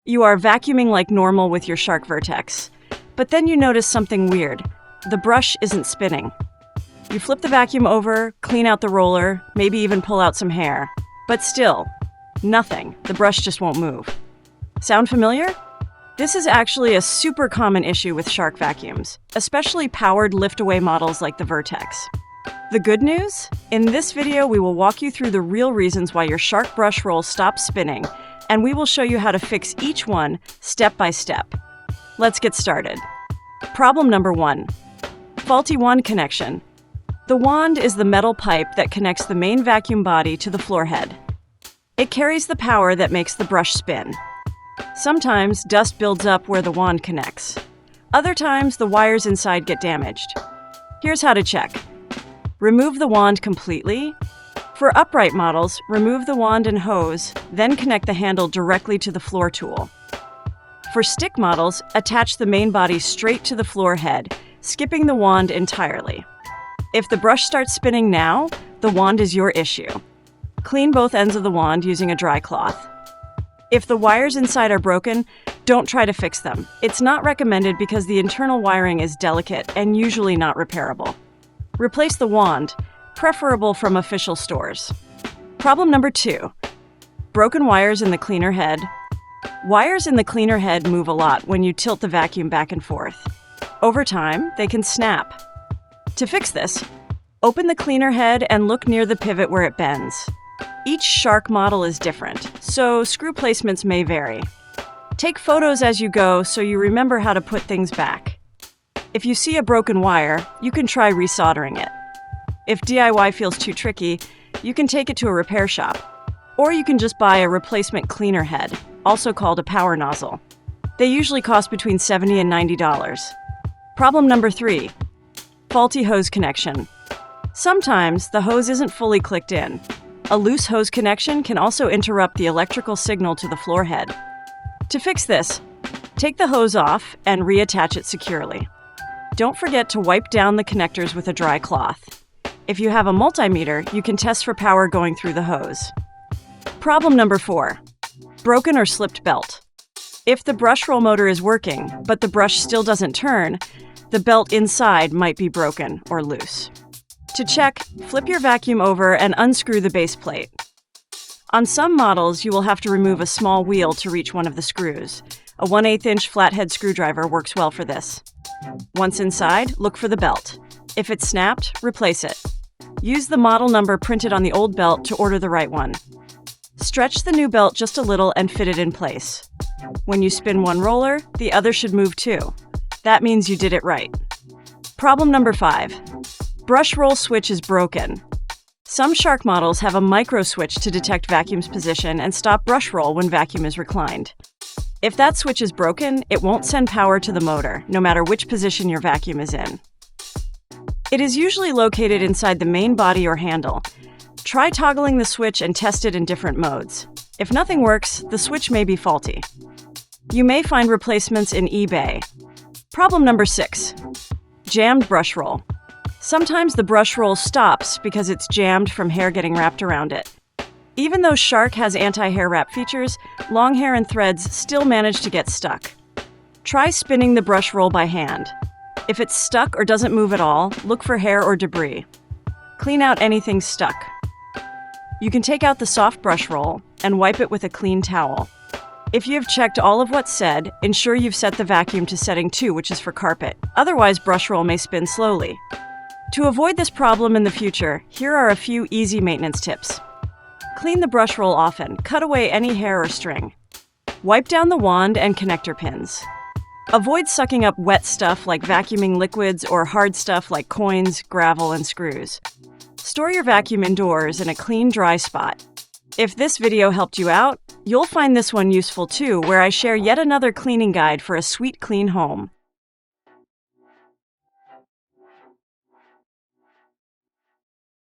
You are vacuuming like normal with your Shark Vertex, but then you notice something weird. The brush isn't spinning. You flip the vacuum over, clean out the roller, maybe even pull out some hair. But still, nothing. The brush just won't move. Sound familiar? This is actually a super common issue with Shark vacuums, especially powered lift-away models like the Vertex. The good news? In this video, we will walk you through the real reasons why your Shark brush roll stops spinning, and we will show you how to fix each one step by step. Let's get started. Problem number 1. Faulty wand connection. The wand is the metal pipe that connects the main vacuum body to the floor head. It carries the power that makes the brush spin. Sometimes dust builds up where the wand connects. Other times, the wires inside get damaged. Here's how to check. Remove the wand completely. For upright models, remove the wand and hose, then connect the handle directly to the floor tool. For stick models, attach the main body straight to the floor head, skipping the wand entirely. If the brush starts spinning now, the wand is your issue. Clean both ends of the wand using a dry cloth. If the wires inside are broken, don't try to fix them. It's not recommended because the internal wiring is delicate and usually not repairable. Replace the wand, preferable from official stores. Problem number 2. Broken wires in the cleaner head. Wires in the cleaner head move a lot when you tilt the vacuum back and forth. Over time, they can snap. To fix this, open the cleaner head and look near the pivot where it bends. Each Shark model is different, so screw placements may vary. Take photos as you go so you remember how to put things back. If you see a broken wire, you can try resoldering it. If DIY feels too tricky, you can take it to a repair shop. Or you can just buy a replacement cleaner head, also called a power nozzle. They usually cost between $70 and $90. Problem number 3. Faulty hose connection. Sometimes the hose isn't fully clicked in. A loose hose connection can also interrupt the electrical signal to the floor head. To fix this, take the hose off and reattach it securely. Don't forget to wipe down the connectors with a dry cloth. If you have a multimeter, you can test for power going through the hose. Problem number 4. Broken or slipped belt. If the brush roll motor is working, but the brush still doesn't turn, the belt inside might be broken or loose. To check, flip your vacuum over and unscrew the base plate. On some models, you will have to remove a small wheel to reach one of the screws. A 1/8-inch flathead screwdriver works well for this. Once inside, look for the belt. If it's snapped, replace it. Use the model number printed on the old belt to order the right one. Stretch the new belt just a little and fit it in place. When you spin one roller, the other should move too. That means you did it right. Problem number 5. Brush roll switch is broken. Some Shark models have a micro switch to detect vacuum's position and stop brush roll when vacuum is reclined. If that switch is broken, it won't send power to the motor, no matter which position your vacuum is in. It is usually located inside the main body or handle. Try toggling the switch and test it in different modes. If nothing works, the switch may be faulty. You may find replacements in eBay. Problem number 6. Jammed brush roll. Sometimes the brush roll stops because it's jammed from hair getting wrapped around it. Even though Shark has anti-hair wrap features, long hair and threads still manage to get stuck. Try spinning the brush roll by hand. If it's stuck or doesn't move at all, look for hair or debris. Clean out anything stuck. You can take out the soft brush roll and wipe it with a clean towel. If you have checked all of what's said, ensure you've set the vacuum to setting 2, which is for carpet. Otherwise, brush roll may spin slowly. To avoid this problem in the future, here are a few easy maintenance tips. Clean the brush roll often. Cut away any hair or string. Wipe down the wand and connector pins. Avoid sucking up wet stuff like vacuuming liquids or hard stuff like coins, gravel, and screws. Store your vacuum indoors in a clean, dry spot. If this video helped you out, you'll find this one useful too, where I share yet another cleaning guide for a sweet, clean home.